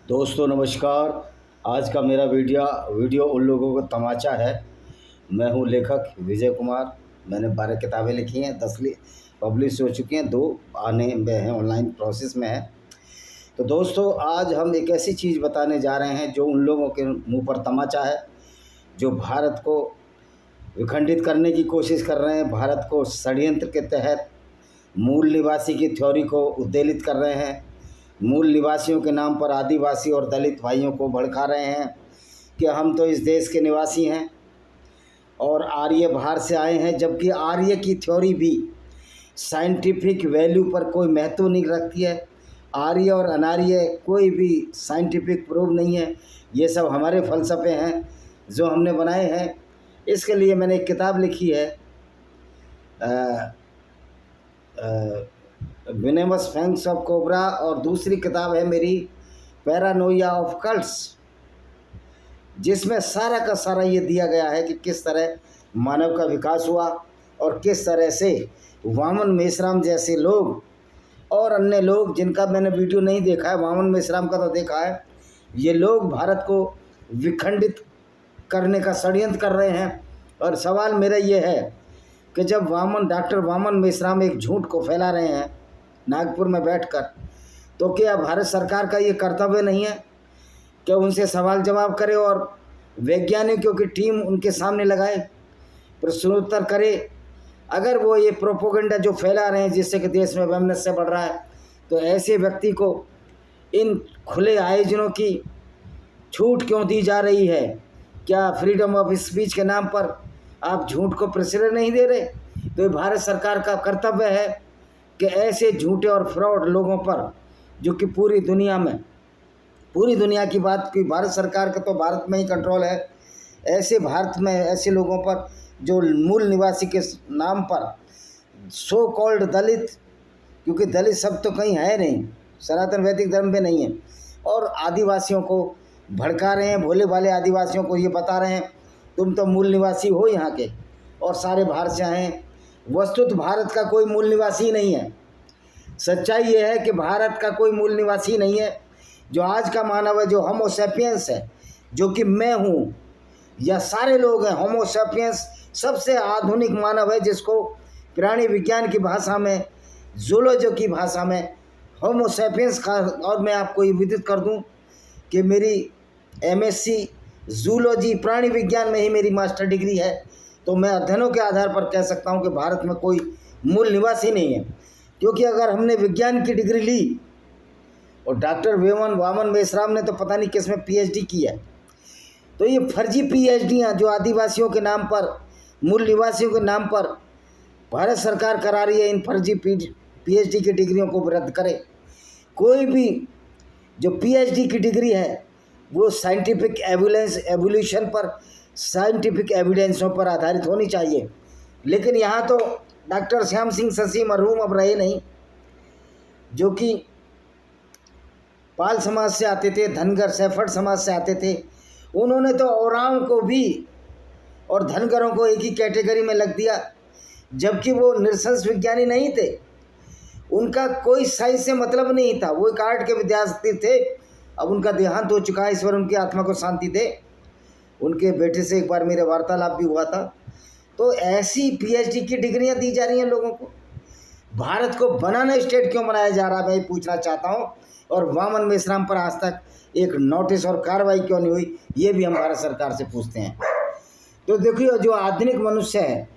दोस्तों नमस्कार। आज का मेरा वीडियो उन लोगों को तमाचा है। मैं हूं लेखक विजय कुमार। मैंने 12 किताबें लिखी हैं, 10 पब्लिश हो चुकी हैं, 2 आने में हैं, ऑनलाइन प्रोसेस में है। तो दोस्तों आज हम एक ऐसी चीज़ बताने जा रहे हैं जो उन लोगों के मुंह पर तमाचा है, जो भारत को विखंडित करने की कोशिश कर रहे हैं, भारत को षड्यंत्र के तहत मूल निवासी की थ्योरी को उद्वेलित कर रहे हैं, मूल निवासियों के नाम पर आदिवासी और दलित भाइयों को भड़का रहे हैं कि हम तो इस देश के निवासी हैं और आर्य बाहर से आए हैं, जबकि आर्य की थ्योरी भी साइंटिफिक वैल्यू पर कोई महत्व नहीं रखती है। आर्य और अनार्य कोई भी साइंटिफिक प्रूव नहीं है। ये सब हमारे फ़लसफ़े हैं जो हमने बनाए हैं। इसके लिए मैंने एक किताब लिखी है, विनेमस फैंग्स ऑफ कोबरा, और दूसरी किताब है मेरी पैरानोइया ऑफ कल्ट्स, जिसमें सारा का सारा ये दिया गया है कि किस तरह मानव का विकास हुआ और किस तरह से वामन मेश्राम जैसे लोग और अन्य लोग, जिनका मैंने वीडियो नहीं देखा है, वामन मेश्राम का तो देखा है, ये लोग भारत को विखंडित करने का षड्यंत्र कर रहे हैं। और सवाल मेरा ये है कि जब डॉक्टर वामन मेश्राम एक झूठ को फैला रहे हैं नागपुर में बैठकर, तो क्या भारत सरकार का ये कर्तव्य नहीं है कि उनसे सवाल जवाब करे और वैज्ञानिकों की टीम उनके सामने लगाए, प्रश्नोत्तर करे? अगर वो ये प्रोपोगंडा जो फैला रहे हैं जिससे कि देश में वैमनस्य बढ़ रहा है, तो ऐसे व्यक्ति को इन खुले आयोजनों की छूट क्यों दी जा रही है? क्या फ्रीडम ऑफ स्पीच के नाम पर आप झूठ को प्रश्रय नहीं दे रहे? तो ये भारत सरकार का कर्तव्य है कि ऐसे झूठे और फ्रॉड लोगों पर, जो कि पूरी दुनिया की बात की, भारत सरकार का तो भारत में ही कंट्रोल है, ऐसे भारत में ऐसे लोगों पर जो मूल निवासी के नाम पर सो कॉल्ड दलित, क्योंकि दलित शब्द तो कहीं है नहीं, सनातन वैदिक धर्म में नहीं है, और आदिवासियों को भड़का रहे हैं। भोले भाले आदिवासियों को ये बता रहे हैं तुम तो मूल निवासी हो यहाँ के और सारे बाहर से आए हैं। वस्तुत भारत का कोई मूल निवासी नहीं है। सच्चाई ये है कि भारत का कोई मूल निवासी नहीं है। जो आज का मानव है, जो होमो सैपियंस है, जो कि मैं हूँ या सारे लोग हैं, होमो सैपियंस सबसे आधुनिक मानव है, जिसको प्राणी विज्ञान की भाषा में, जूलॉजी की भाषा में होमो सैपियंस का। और मैं आपको ये विदित कर दूं कि मेरी MSc जूलॉजी प्राणी विज्ञान में ही मेरी मास्टर डिग्री है। तो मैं अध्ययनों के आधार पर कह सकता हूं कि भारत में कोई मूल निवासी नहीं है, क्योंकि अगर हमने विज्ञान की डिग्री ली और डॉक्टर वामन मेश्राम ने तो पता नहीं किस में PhD की है, तो ये फर्जी PhDयाँ जो आदिवासियों के नाम पर, मूल निवासियों के नाम पर भारत सरकार करा रही है, इन फर्जी PhD की डिग्रियों को रद्द करे। कोई भी जो PhD की डिग्री है वो साइंटिफिक एवोल्यूशन पर, साइंटिफिक एविडेंसों पर आधारित होनी चाहिए। लेकिन यहाँ तो डॉक्टर श्याम सिंह शशि मरहूम अब रहे नहीं, जो कि पाल समाज से आते थे, धनगर सैफर्ड समाज से आते थे, उन्होंने तो औरांव को भी और धनगरों को एक ही कैटेगरी में लग दिया, जबकि वो निरसंस विज्ञानी नहीं थे। उनका कोई साइंस से मतलब नहीं था, वो एक आर्ट के विद्यार्थी थे। अब उनका देहांत हो चुका है, ईश्वर उनकी आत्मा को शांति दे। उनके बेटे से एक बार मेरा वार्तालाप भी हुआ था। तो ऐसी PhD की डिग्रियां दी जा रही हैं लोगों को। भारत को बनाना स्टेट क्यों बनाया जा रहा है, मैं पूछना चाहता हूं। और वामन मेश्राम पर आज तक एक नोटिस और कार्रवाई क्यों नहीं हुई, ये भी हम भारत सरकार से पूछते हैं। तो देखिए, जो आधुनिक मनुष्य है,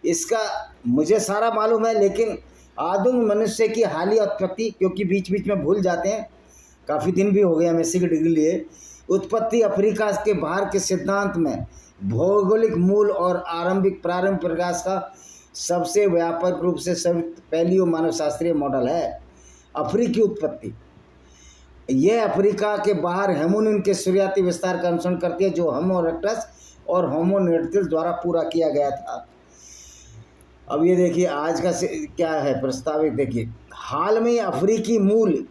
इसका मुझे सारा मालूम है, लेकिन आधुनिक मनुष्य की हालिया उत्पत्ति, क्योंकि बीच बीच में भूल जाते हैं, काफ़ी दिन भी हो गया MSc की डिग्री लिए, उत्पत्ति अफ्रीका के बाहर के सिद्धांत में भौगोलिक मूल और प्रारंभिक प्रकाश का सबसे व्यापक रूप से पैलियो मानव शास्त्रीय मॉडल है अफ्रीकी उत्पत्ति। यह अफ्रीका के बाहर हेमोनिन के शुरुआती विस्तार का अनुसरण करती है, जो होमो इरेक्टस और होमो नेanderthal द्वारा पूरा किया गया था। अब ये देखिए आज का क्या है प्रस्तावित। देखिए, हाल में अफ्रीकी मूल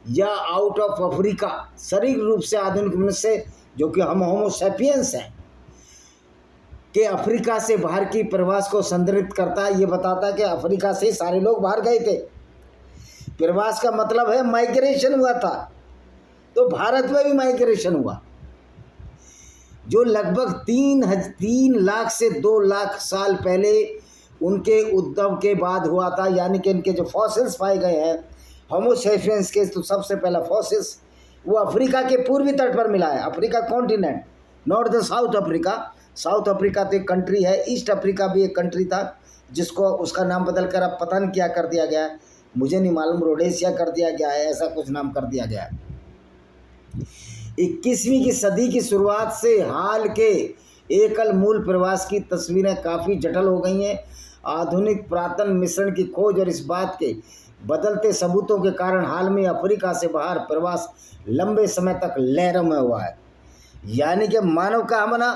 या आउट ऑफ अफ्रीका शारीरिक रूप से आधुनिक मनुष्य, जो कि हम होमो सैपियंस हैं, कि अफ्रीका से बाहर की प्रवास को संदर्भित करता है। ये बताता है कि अफ्रीका से सारे लोग बाहर गए थे। प्रवास का मतलब है माइग्रेशन हुआ था। तो भारत में भी माइग्रेशन हुआ, जो लगभग 3 लाख से 2 लाख साल पहले उनके उद्भव के बाद हुआ था। यानी कि इनके जो फॉसिल्स पाए गए हैं होमो सेपियंस के, तो सबसे पहला फॉसिल्स वो अफ्रीका के पूर्वी तट पर मिला है। Africa continent, not the south Africa. South Africa तो एक कंट्री है, ईस्ट अफ्रीका भी एक कंट्री था जिसको उसका नाम बदल कर अब पता नहीं क्या कर दिया गया है, मुझे नहीं मालूम, रोडेशिया कर दिया गया है, ऐसा कुछ नाम कर दिया गया है। 21वीं की सदी की शुरुआत से हाल के एकल मूल प्रवास की तस्वीरें काफ़ी जटिल हो गई हैं। आधुनिक पुरातन मिश्रण की खोज और इस बात के बदलते सबूतों के कारण हाल में अफ्रीका से बाहर प्रवास लंबे समय तक लहरों में हुआ है। यानी कि मानव का आमना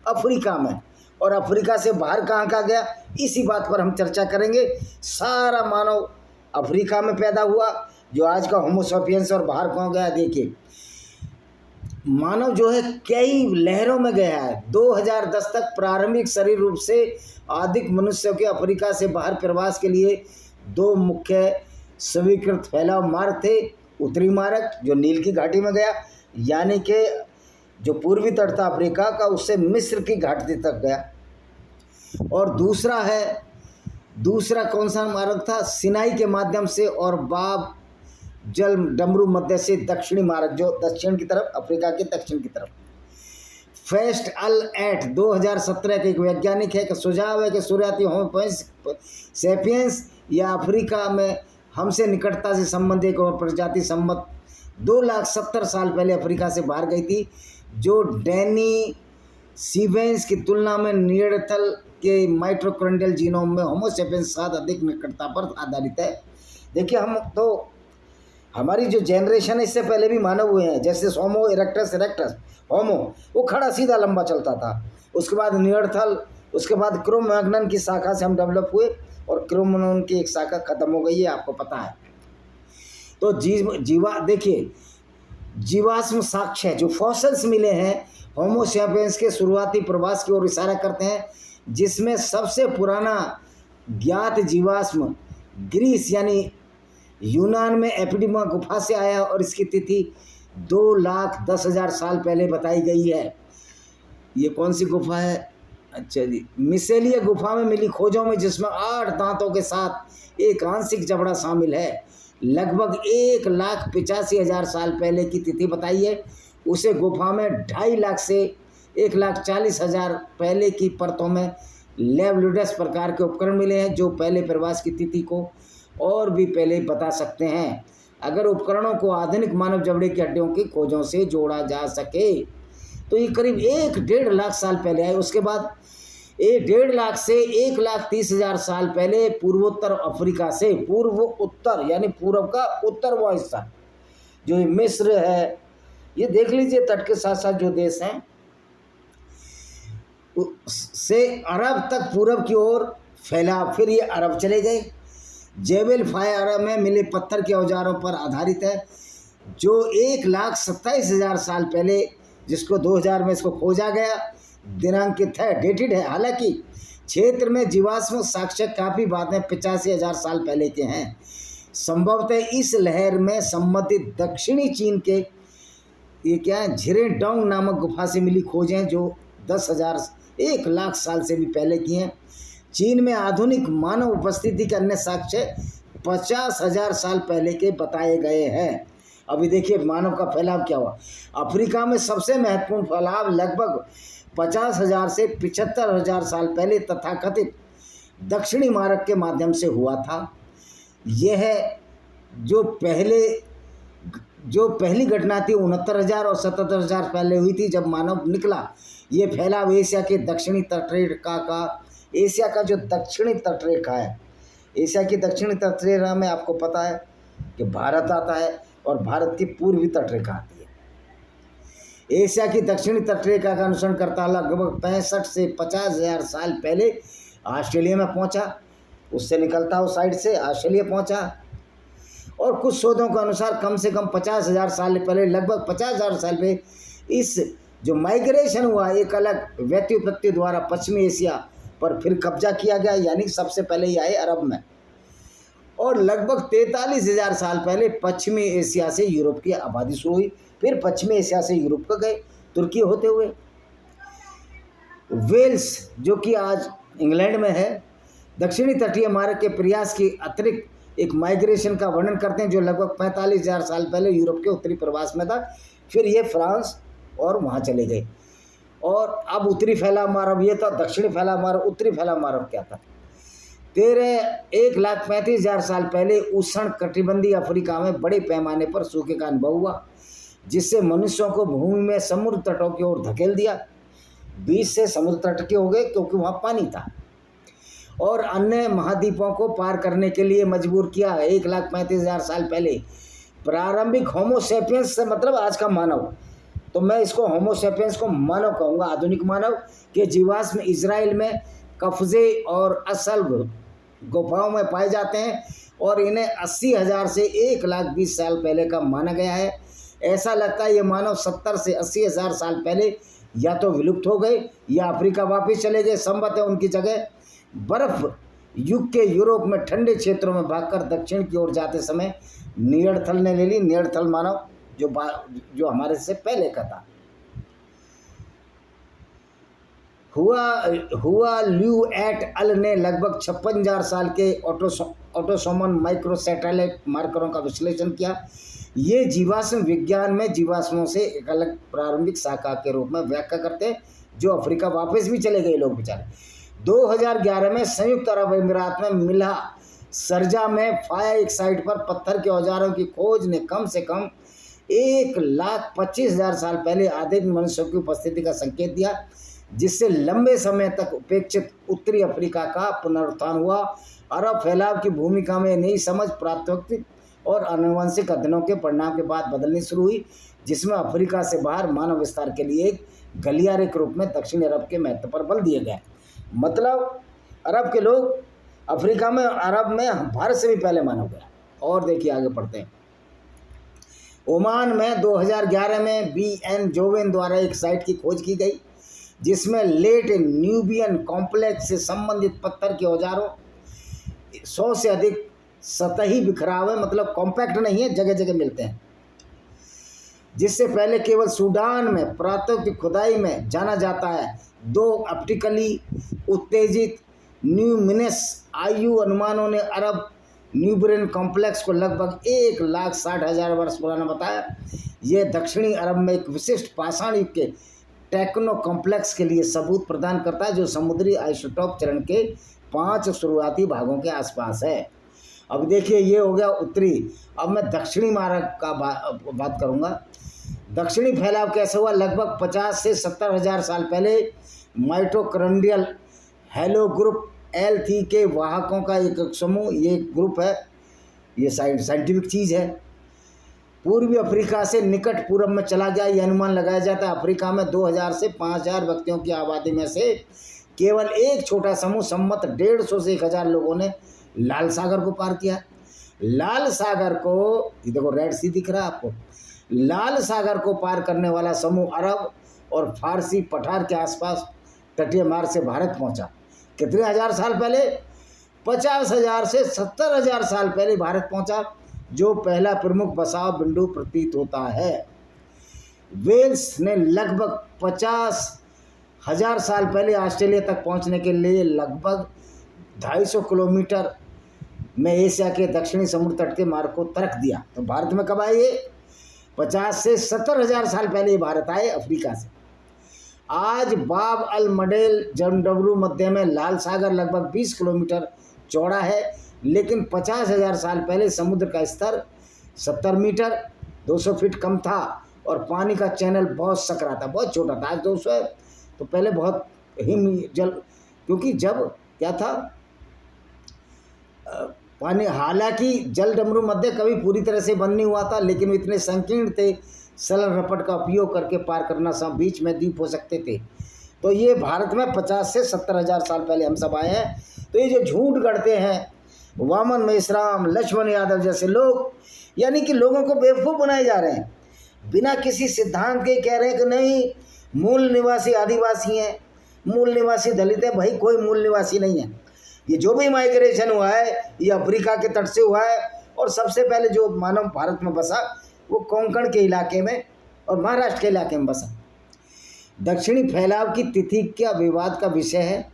अफ्रीका में, और अफ्रीका से बाहर कहाँ कहाँ गया, इसी बात पर हम चर्चा करेंगे। सारा मानव अफ्रीका में पैदा हुआ, जो आज का होमो सेपियंस, और बाहर कहाँ गया देखिए। मानव जो है कई लहरों में गया है। 2010 तक प्रारंभिक शरीर रूप से आदिम मनुष्यों के अफ्रीका से बाहर प्रवास के लिए 2 मुख्य स्वीकृत फैलाव मार्ग थे। उत्तरी मार्ग जो नील की घाटी में गया, यानी कि जो पूर्वी तट था अफ्रीका का, उससे मिस्र की घाटी तक गया। और दूसरा कौन सा मार्ग था, सिनाई के माध्यम से और बाब जल डमरू मध्य से दक्षिणी मार्ग, जो दक्षिण की तरफ, अफ्रीका के दक्षिण की तरफ। फेस्ट अल एट 2017 के एक वैज्ञानिक है कि सुझाव है कि शुरुआती होमो सेपियंस या अफ्रीका में हमसे निकटता से संबंधित एक और प्रजाति संबत 2,70,000 साल पहले अफ्रीका से बाहर गई थी, जो डैनी सीवेंस की तुलना में नियंत्रण के माइटोकॉन्ड्रियल जीनोम में होमो सेपियंस के साथ अधिक निकटता पर आधारित है। देखिए, हम तो हमारी जो जनरेशन है इससे पहले भी मानव हुए हैं, जैसे होमो इरेक्टस होमो, वो खड़ा सीधा लंबा चलता था। उसके बाद नियंत्रण, उसके बाद क्रो-मैग्नन की शाखा से हम डेवलप हुए, और क्रो-मैग्नन की एक शाखा खत्म हो गई है, आपको पता है। तो देखिए, जीवाश्म साक्ष्य जो फॉसिल्स मिले हैं होमो सेपियंस के शुरुआती प्रवास की ओर इशारा करते हैं, जिसमें सबसे पुराना ज्ञात जीवाश्म ग्रीस यानी यूनान में एपिडिमा गुफा से आया, और इसकी तिथि 2,10,000 साल पहले बताई गई है। ये कौन सी गुफा है? अच्छा जी, मिसेलिया गुफा में मिली खोजों में, जिसमें 8 दांतों के साथ एक आंशिक जबड़ा शामिल है, लगभग 1,85,000 साल पहले की तिथि बताई है। उसे गुफा में 2.5 लाख से 1,40,000 पहले की परतों में लेवलुडस प्रकार के उपकरण मिले हैं, जो पहले प्रवास की तिथि को और भी पहले बता सकते हैं, अगर उपकरणों को आधुनिक मानव जबड़े की हड्डियों की खोजों से जोड़ा जा सके। तो ये करीब 1.5 लाख साल पहले आए। उसके बाद 1.5 लाख से 1,30,000 साल पहले पूर्वोत्तर अफ्रीका से, पूर्व उत्तर यानी पूर्व का उत्तर वो हिस्सा जो मिस्र है, ये देख लीजिए, तट के साथ साथ जो देश हैं, से अरब तक पूर्व की ओर फैला। फिर ये अरब चले गए। जेबल फायर में मिले पत्थर के औजारों पर आधारित है, जो 1,27,000 साल पहले, जिसको 2000 में इसको खोजा गया, दिनांकित है, डेटेड है। हालांकि क्षेत्र में जीवाश्म साक्ष्य काफ़ी बाद में 85,000 साल पहले के हैं। संभवतः इस लहर में संबंधित दक्षिणी चीन के ये क्या है, झिरेडोंग नामक गुफा से मिली खोजें, जो 1 लाख साल से भी पहले की हैं। चीन में आधुनिक मानव उपस्थिति के अन्य साक्ष्य 50,000 साल पहले के बताए गए हैं। अभी देखिए मानव का फैलाव क्या हुआ। अफ्रीका में सबसे महत्वपूर्ण फैलाव लगभग 50,000 से 75,000 साल पहले तथाकथित दक्षिणी मार्ग के माध्यम से हुआ था। यह जो पहली घटना थी 69,000 और 77,000 पहले हुई थी, जब मानव निकला। ये फैलाव एशिया के दक्षिणी तटरेखा का, एशिया का जो दक्षिणी तटरेखा है, एशिया की दक्षिणी तटरेखा में आपको पता है कि भारत आता है, और भारत की पूर्वी तटरेखा आती है। एशिया की दक्षिणी तटरेखा का अनुसरण करता लगभग 65 से 50,000 साल पहले ऑस्ट्रेलिया में पहुंचा। उससे निकलता उस साइड से ऑस्ट्रेलिया पहुंचा, और कुछ शोधों के अनुसार कम से कम 50,000 साल पहले, लगभग 50,000 साल पहले इस जो माइग्रेशन हुआ, एक अलग व्युत्पत्ति द्वारा पश्चिमी एशिया पर फिर कब्जा किया गया, यानी सबसे पहले ही आए अरब में। और लगभग 43,000 साल पहले पश्चिमी एशिया से यूरोप की आबादी शुरू हुई। फिर पश्चिमी एशिया से यूरोप को गए, तुर्की होते हुए। वेल्स जो कि आज इंग्लैंड में है, दक्षिणी तटीय मार्ग के प्रयास की अतिरिक्त एक माइग्रेशन का वर्णन करते हैं जो लगभग 45,000 साल पहले यूरोप के उत्तरी प्रवास में था। फिर ये फ्रांस और वहाँ चले गए। और अब उत्तरी फैलाव मानव ये था, दक्षिणी फैलाव मानव, उत्तरी फैलाव मानव क्या था। 1,35,000 साल पहले उष्ण कटिबंधीय अफ्रीका में बड़े पैमाने पर सूखे का अनुभव हुआ, जिससे मनुष्यों को भूमि में समुद्र तटों की ओर धकेल दिया। बीच से समुद्र तट के हो गए क्योंकि वहाँ पानी था, और अन्य महाद्वीपों को पार करने के लिए मजबूर किया। 1,35,000 साल पहले प्रारंभिक होमोसेपियंस से मतलब आज का मानव, तो मैं इसको होमोसेपियंस को मानव कहूँगा, आधुनिक मानव के जीवाश्म इजराइल में कब्जे और असल गुफाओं में पाए जाते हैं, और इन्हें 80,000 से 1,20,000 साल पहले का माना गया है। ऐसा लगता है ये मानव 70 से 80,000 साल पहले या तो विलुप्त हो गए या अफ्रीका वापस चले गए। संभवत है उनकी जगह बर्फ युग के यूरोप में ठंडे क्षेत्रों में भागकर दक्षिण की ओर जाते समय नियंडरथल ने ले ली। नियंडरथल मानव जो हमारे से पहले का था। हुआ ल्यू एट अल ने लगभग 56,000 साल के ऑटोसोमन माइक्रो सैटेलाइट मार्करों का विश्लेषण किया। ये जीवाश्म विज्ञान में जीवाश्मों से एक अलग प्रारंभिक शाखा के रूप में व्याख्या करते हैं, जो अफ्रीका वापस भी चले गए लोग बेचारे। 2011 में संयुक्त अरब अमीरात में मिला सरजा में फाया एक साइट पर पत्थर के औजारों की खोज ने कम से कम 1,25,000 साल पहले आदिम मनुष्यों की उपस्थिति का संकेत दिया, जिससे लंबे समय तक उपेक्षित उत्तरी अफ्रीका का पुनरुत्थान हुआ। अरब फैलाव की भूमिका में नई समझ प्राकृतिक और आनुवंशिक अध्ययनों के परिणाम के बाद बदलनी शुरू हुई, जिसमें अफ्रीका से बाहर मानव विस्तार के लिए एक गलियारे के रूप में दक्षिणी अरब के महत्व पर बल दिया गया। मतलब अरब के लोग अफ्रीका में, अरब में भारत से भी पहले मानव गया। और देखिए आगे पढ़ते हैं। ओमान में 2011 में BN जोवेन द्वारा एक साइट की खोज की गई, जिसमें लेट न्यूबियन कॉम्प्लेक्स से संबंधित पत्थर के औजारों 100 से अधिक सतही बिखराव है, मतलब कॉम्पैक्ट नहीं है, जगह जगह मिलते हैं, जिससे पहले केवल सूडान में प्राकृतिक खुदाई में जाना जाता है। 2 ऑप्टिकली उत्तेजित न्यूमिनस आयु अनुमानों ने अरब न्यूबियन कॉम्प्लेक्स को लगभग 1,60,000 वर्ष पुराना बताया। यह दक्षिणी अरब में एक विशिष्ट पाषाण युग के टेक्नो कॉम्प्लेक्स के लिए सबूत प्रदान करता है, जो समुद्री आइसोटोप चरण के 5 शुरुआती भागों के आसपास है। अब देखिए ये हो गया उत्तरी। अब मैं दक्षिणी मार्ग का बात करूँगा। दक्षिणी फैलाव कैसे हुआ? लगभग 50 से 70,000 साल पहले माइटोकॉन्ड्रियल हेलो ग्रुप L3 के वाहकों का एक समूह, ये ग्रुप है, ये साइंटिफिक चीज़ है, पूर्वी अफ्रीका से निकट पूर्व में चला गया। यह अनुमान लगाया जाता है अफ्रीका में 2,000 से 5,000 व्यक्तियों की आबादी में से केवल एक छोटा समूह संवत 150 से 1,000 लोगों ने लाल सागर को पार किया। लाल सागर को, ये देखो रेड सी दिख रहा है आपको, लाल सागर को पार करने वाला समूह अरब और फारसी पठार के आसपास तटीय मार्ग से भारत पहुंचा। कितने हजार साल पहले? 50,000 से 70,000 साल पहले भारत पहुंचा, जो पहला प्रमुख बसाव बिंदु प्रतीत होता है। वेल्स ने लगभग 50,000 साल पहले ऑस्ट्रेलिया तक पहुंचने के लिए लगभग 250 किलोमीटर में एशिया के दक्षिणी समुद्र तट के मार्ग को तर्क दिया। तो भारत में कब आए ये? 50 से 70,000 साल पहले भारत आए अफ्रीका से। आज बाब अल मडेल जमडबरू मध्य में लाल सागर लगभग 20 किलोमीटर चौड़ा है, लेकिन 50,000 साल पहले समुद्र का स्तर 70 मीटर 200 फीट कम था और पानी का चैनल बहुत सकरा था, बहुत छोटा था। आज 200 है तो पहले बहुत हिम जल, क्योंकि जब क्या था पानी, हालांकि जल डमरू मध्य कभी पूरी तरह से बंद नहीं हुआ था, लेकिन इतने संकीर्ण थे, सरल रपट का उपयोग करके पार करना सब बीच में द्वीप हो सकते थे। तो ये भारत में 50 से 70,000 साल पहले हम सब आए हैं। तो ये जो झूठ गढ़ते हैं वामन मेश्राम, लक्ष्मण यादव जैसे लोग, यानी कि लोगों को बेवकूफ़ बनाए जा रहे हैं, बिना किसी सिद्धांत के कह रहे हैं कि नहीं मूल निवासी आदिवासी हैं, मूल निवासी दलित है। भाई कोई मूल निवासी नहीं है। ये जो भी माइग्रेशन हुआ है ये अफ्रीका के तट से हुआ है, और सबसे पहले जो मानव भारत में बसा वो कोंकण के इलाके में और महाराष्ट्र के इलाके में बसा। दक्षिणी फैलाव की तिथि क्या विवाद का विषय है।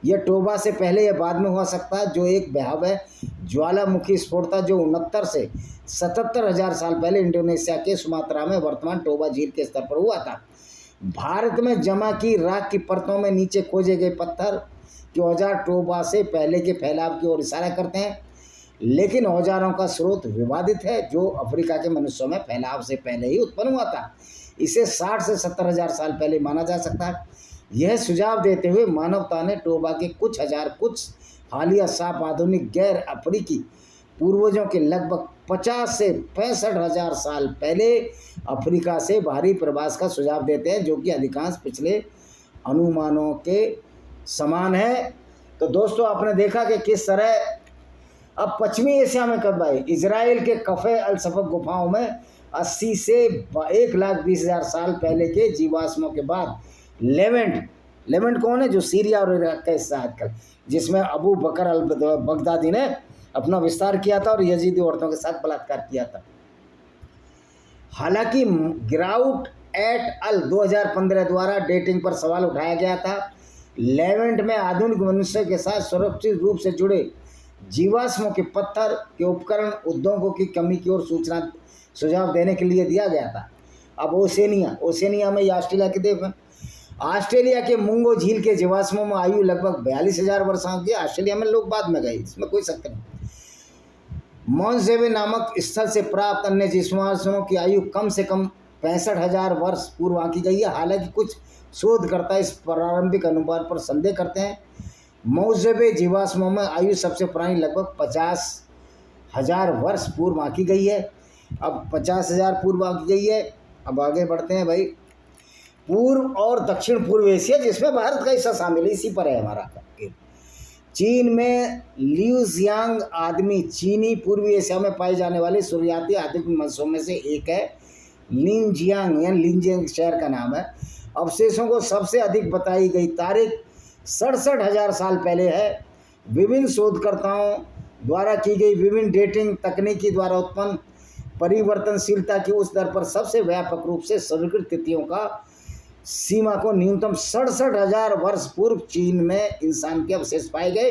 यह टोबा से पहले या बाद में हो सकता है, जो एक भयावह ज्वालामुखी स्फोट था जो 69 से 77 हजार साल पहले इंडोनेशिया के सुमात्रा में वर्तमान टोबा झील के स्तर पर हुआ था। भारत में जमा की राख की परतों में नीचे खोजे गए पत्थर के औजार टोबा से पहले के फैलाव की ओर इशारा करते हैं, लेकिन औजारों का स्रोत विवादित है, जो अफ्रीका के मनुष्यों में फैलाव से पहले ही उत्पन्न हुआ था। इसे 60 से 70 हजार साल पहले माना जा सकता है। यह सुझाव देते हुए मानवता ने टोबा के कुछ हालिया साफ आधुनिक गैर अफ्रीकी पूर्वजों के लगभग 50 से 65 हजार साल पहले अफ्रीका से बाहरी प्रवास का सुझाव देते हैं, जो कि अधिकांश पिछले अनुमानों के समान है। तो दोस्तों आपने देखा कि किस तरह अब पश्चिमी एशिया में कब आए। इजराइल के कफ़े अल सफक गुफाओं में 80 से 1,20,000 साल पहले के जीवाश्मों के बाद लेवेंट कौन है, जो सीरिया और इराक का हिस्सा आजकल, जिसमें अबू बकर अल बगदादी ने अपना विस्तार किया था और यजीदी औरतों के साथ बलात्कार किया था। हालांकि ग्राउट एट अल 2015 द्वारा डेटिंग पर सवाल उठाया गया था। लेवेंट में आधुनिक मनुष्य के साथ सुरक्षित रूप से जुड़े जीवाश्मों के पत्थर के उपकरण उद्योगों की कमी की ओर सुझाव देने के लिए दिया गया था। अब ओसेनिया में ऑस्ट्रेलिया के देश में ऑस्ट्रेलिया के मुंगो झील के जीवाश्मों में आयु लगभग 42,000 वर्षों की। ऑस्ट्रेलिया में लोग बाद में गए, इसमें कोई शक नहीं। मॉन्सेवे नामक स्थल से प्राप्त अन्य जीवाश्मों की आयु कम से कम 65,000 वर्ष पूर्व आंकी गई है। हालांकि कुछ शोधकर्ता इस प्रारंभिक अनुमान पर संदेह करते हैं। मौजूदा जीवाश्मों में आयु सबसे पुरानी लगभग 50,000 वर्ष पूर्व आंकी गई है। अब 50,000 पूर्व आंकी गई है। अब आगे बढ़ते हैं भाई। पूर्व और दक्षिण पूर्व एशिया, जिसमें भारत का हिस्सा शामिल है, इसी पर है हमारा। चीन में लियूजियांग आदमी चीनी पूर्वी एशिया में पाए जाने वाले शुरुआती आधुनिक वंशों में से एक है। लिंजियांग या लिंजियांग शहर का नाम है। अवशेषों को सबसे अधिक बताई गई तारीख 67,000 साल पहले है। विभिन्न शोधकर्ताओं द्वारा की गई विभिन्न डेटिंग तकनीकी द्वारा उत्पन्न परिवर्तनशीलता की उस दर पर सबसे व्यापक रूप से स्वीकृत तिथियों का सीमा को न्यूनतम 67,000 वर्ष पूर्व चीन में इंसान के अवशेष पाए गए,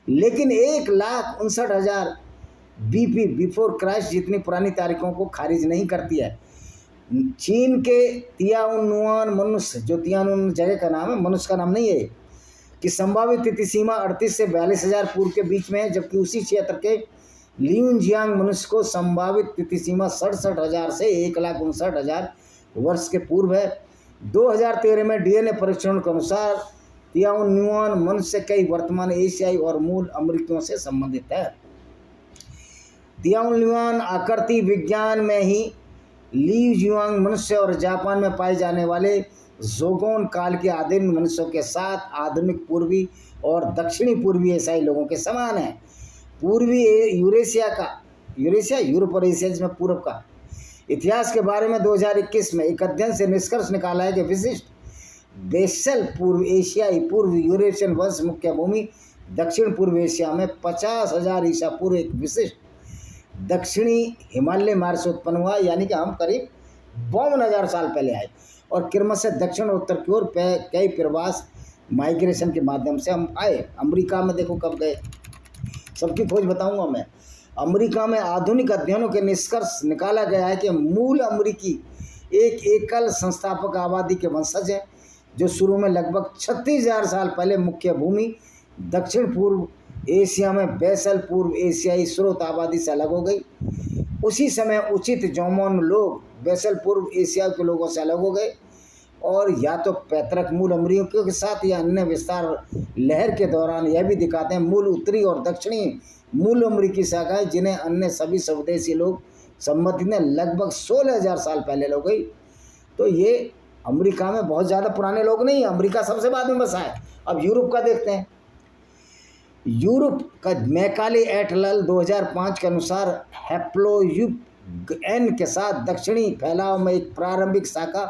लेकिन 1,59,000 बीपी बिफोर क्राइस्ट जितनी पुरानी तारीखों को खारिज नहीं करती है। चीन के तियानुआन मनुष्य, जो तियानुआन जगह का नाम है, मनुष्य का नाम नहीं है, कि संभावित तिथि सीमा 38 से 42,000 पूर्व के बीच में है, जबकि उसी क्षेत्र के लियूजियांग मनुष्य को संभावित तिथि सीमा 67,000 से 1,59,000 वर्ष के पूर्व है। 2013 में डीएनए परीक्षण के अनुसार तियानुआन मनुष्य कई वर्तमान एशियाई और मूल अमेरिकियों से संबंधित है। तियानुआन आकृति विज्ञान में ही लियूजियांग मनुष्य और जापान में पाए जाने वाले जोगोन काल के आदिम मनुष्यों के साथ आधुनिक पूर्वी और दक्षिणी पूर्वी एशियाई लोगों के समान है। पूर्वी यूरेशिया यूरोप और एशिया जिसमें पूर्व का इतिहास के बारे में 2021 में एक अध्ययन से निष्कर्ष निकाला है कि विशिष्ट बेसल पूर्व एशियाई पूर्व यूरेशियन वंश मुख्य भूमि दक्षिण पूर्व एशिया में 50,000 ईसा पूर्व एक विशिष्ट दक्षिणी हिमालय मार्ग से उत्पन्न हुआ, यानी कि हम करीब 52,000 साल पहले आए और क्रमशः से दक्षिण और उत्तर की ओर कई प्रवास माइग्रेशन के माध्यम से हम आए। अमेरिका में देखो कब गए, सबकी खोज बताऊंगा मैं। अमेरिका में आधुनिक अध्ययनों के निष्कर्ष निकाला गया है कि मूल अमेरिकी एक एकल संस्थापक आबादी के वंशज हैं, जो शुरू में लगभग 36,000 साल पहले मुख्य भूमि दक्षिण पूर्व एशिया में बेसल पूर्व एशियाई स्रोत आबादी से अलग हो गई। उसी समय उचित जौमोन लोग बेसल पूर्व एशिया के लोगों से अलग हो गए और या तो पैतृक मूल अमेरिकियों के साथ या अन्य विस्तार लहर के दौरान यह भी दिखाते हैं मूल उत्तरी और दक्षिणी मूल अमेरिकी शाखाएं, जिन्हें अन्य सभी स्वदेशी लोग संबंधित ने लगभग 16,000 साल पहले लोग गई। तो ये अमेरिका में बहुत ज़्यादा पुराने लोग नहीं, अमेरिका सबसे बाद में बसा है। अब यूरोप का देखते हैं। यूरोप का मैकाले एट अल 2005 के अनुसार हैप्लोयुग एन के साथ दक्षिणी फैलाव में एक प्रारंभिक शाखा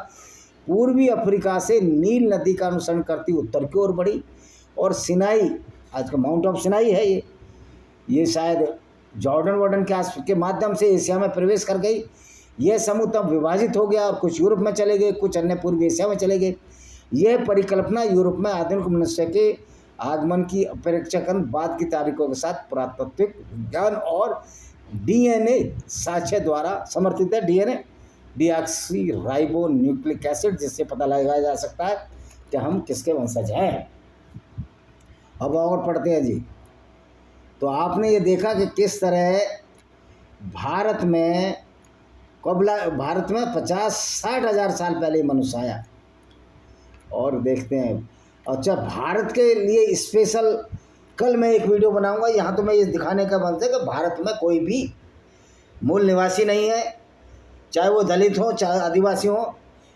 पूर्वी अफ्रीका से नील नदी का अनुसरण करती उत्तर की ओर बढ़ी और सिनाई आज का माउंट ऑफ सिनाई है ये शायद जॉर्डन वार्डन के माध्यम से एशिया में प्रवेश कर गई। यह समूह तब विभाजित हो गया और कुछ यूरोप में चले गए, कुछ अन्य पूर्वी एशिया में चले गए। यह परिकल्पना यूरोप में आधुनिक मनुष्य के आगमन की अपेक्षाकृत बाद की तारीखों के साथ पुरातात्विक विज्ञान और डीएनए साक्ष्य द्वारा समर्थित है। DNA deoxy ribo nucleic acid, जिससे पता लगाया जा सकता है कि हम किसके वंशज हैं। अब और पढ़ते हैं जी। तो आपने ये देखा कि किस तरह भारत में 50-60 हज़ार साल पहले मनुष्य आया। और देखते हैं, अच्छा भारत के लिए स्पेशल कल मैं एक वीडियो बनाऊंगा। यहाँ तो मैं ये दिखाने का मन है कि भारत में कोई भी मूल निवासी नहीं है, चाहे वो दलित हो चाहे आदिवासी हो।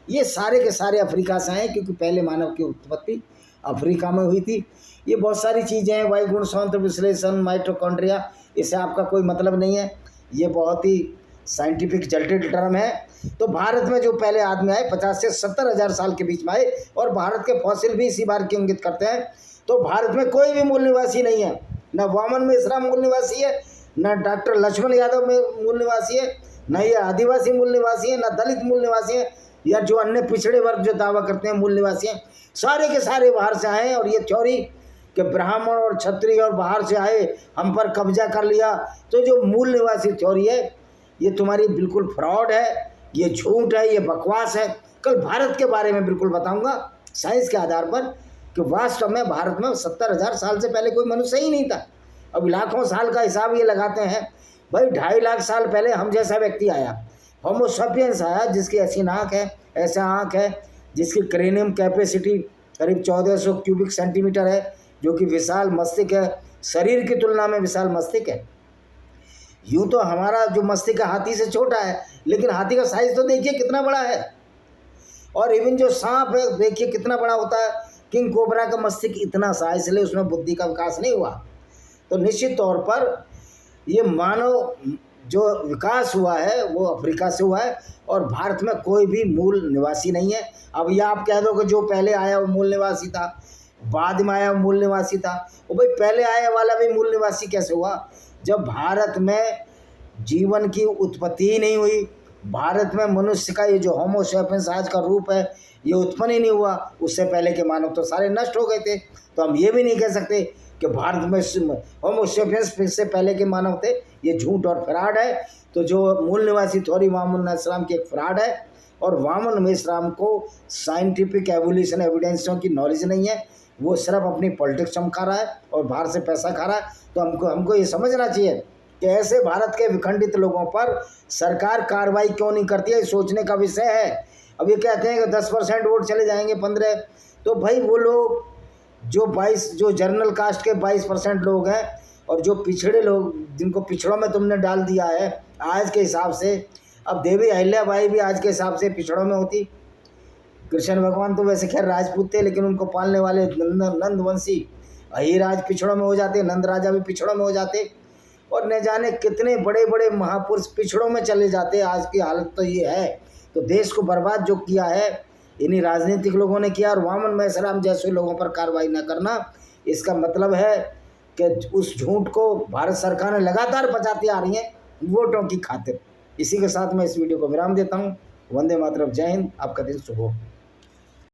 ये सारे के सारे अफ्रीका से हैं, क्योंकि पहले मानव की उत्पत्ति अफ्रीका में हुई थी। ये बहुत सारी चीज़ें हैं, वायु गुण स्वतंत्र विश्लेषण, माइटोकॉन्ड्रिया, इससे आपका कोई मतलब नहीं है। ये बहुत ही साइंटिफिक जल्टेड टर्म है। तो भारत में जो पहले आदमी आए 50 से 70 हज़ार साल के बीच में आए, और भारत के फॉसिल भी इसी बार की इंगित करते हैं। तो भारत में कोई भी मूल निवासी नहीं है, न वामन मेश्राम मूल निवासी है, न डॉक्टर लक्ष्मण यादव में मूल निवासी है, न ये आदिवासी मूल निवासी है, न दलित मूल निवासी है, या जो अन्य पिछड़े वर्ग जो दावा करते हैं मूल निवासी हैं। सारे के सारे बाहर से आए। और ये थ्योरी कि ब्राह्मण और क्षत्रिय और बाहर से आए हम पर कब्जा कर लिया, तो जो मूल निवासी थ्योरी है ये तुम्हारी बिल्कुल फ्रॉड है, ये झूठ है, ये बकवास है। कल भारत के बारे में बिल्कुल बताऊंगा साइंस के आधार पर कि वास्तव में भारत में 70 हज़ार साल से पहले कोई मनुष्य ही नहीं था। अब लाखों साल का हिसाब ये लगाते हैं भाई, 2.5 लाख साल पहले हम जैसा व्यक्ति आया, होमो सेपियंस आया, जिसकी ऐसी नाक है, ऐसा आँख है, जिसकी क्रेनियम कैपेसिटी करीब 1400 क्यूबिक सेंटीमीटर है, जो कि विशाल मस्तिष्क है, शरीर की तुलना में विशाल मस्तिष्क है। यूँ तो हमारा जो मस्तिष्क हाथी से छोटा है, लेकिन हाथी का साइज तो देखिए कितना बड़ा है। और इवन जो सांप है देखिए कितना बड़ा होता है। किंग कोबरा का मस्तिष्क इतना सा, इसलिए उसमें बुद्धि का विकास नहीं हुआ। तो निश्चित तौर पर ये मानव जो विकास हुआ है वो अफ्रीका से हुआ है, और भारत में कोई भी मूल निवासी नहीं है। अब ये आप कह दो कि जो पहले आया वो मूल निवासी था, बाद में आया वो मूल निवासी था। वो भाई पहले आया वाला भी मूल निवासी कैसे हुआ, जब भारत में जीवन की उत्पत्ति ही नहीं हुई। भारत में मनुष्य का ये जो होमो सेपियंस आज का रूप है ये उत्पन्न ही नहीं हुआ। उससे पहले के मानव तो सारे नष्ट हो गए थे। तो हम ये भी नहीं कह सकते कि भारत में होमो सेपियंस से पहले के मानव थे। ये झूठ और फ्रॉड है। तो जो मूल निवासी थ्योरी वामन मेश्राम की एक फ्रॉड है, और वामन मेश्राम को साइंटिफिक एवोल्यूशन एविडेंसों की नॉलेज नहीं है। वो सिर्फ अपनी पॉलिटिक्स चमका रहा है और बाहर से पैसा खा रहा है। तो हमको ये समझना चाहिए कि ऐसे भारत के विखंडित लोगों पर सरकार कार्रवाई क्यों नहीं करती है, सोचने का विषय है। अब ये कहते हैं कि 10% वोट चले जाएंगे 15, तो भाई वो लोग जो जर्नल कास्ट के 22% लोग हैं, और जो पिछड़े लोग जिनको पिछड़ों में तुमने डाल दिया है आज के हिसाब से। अब देवी अहिल्याबाई भी आज के हिसाब से पिछड़ों में होती। कृष्ण भगवान तो वैसे खैर राजपूत थे, लेकिन उनको पालने वाले नंदवंशी अहिराज पिछड़ों में हो जाते, नंद राजा भी पिछड़ों में हो जाते, और न जाने कितने बड़े बड़े महापुरुष पिछड़ों में चले जाते। आज की हालत तो ये है। तो देश को बर्बाद जो किया है इन्हीं राजनीतिक लोगों ने किया। और वामन मेश्राम जैसे लोगों पर कार्रवाई न करना, इसका मतलब है कि उस झूठ को भारत सरकार ने लगातार बचाती आ रही है वोटों की खातिर। इसी के साथ मैं इस वीडियो को विराम देता हूँ। वंदे मातरम, जय हिंद, आपका दिन शुभ हो।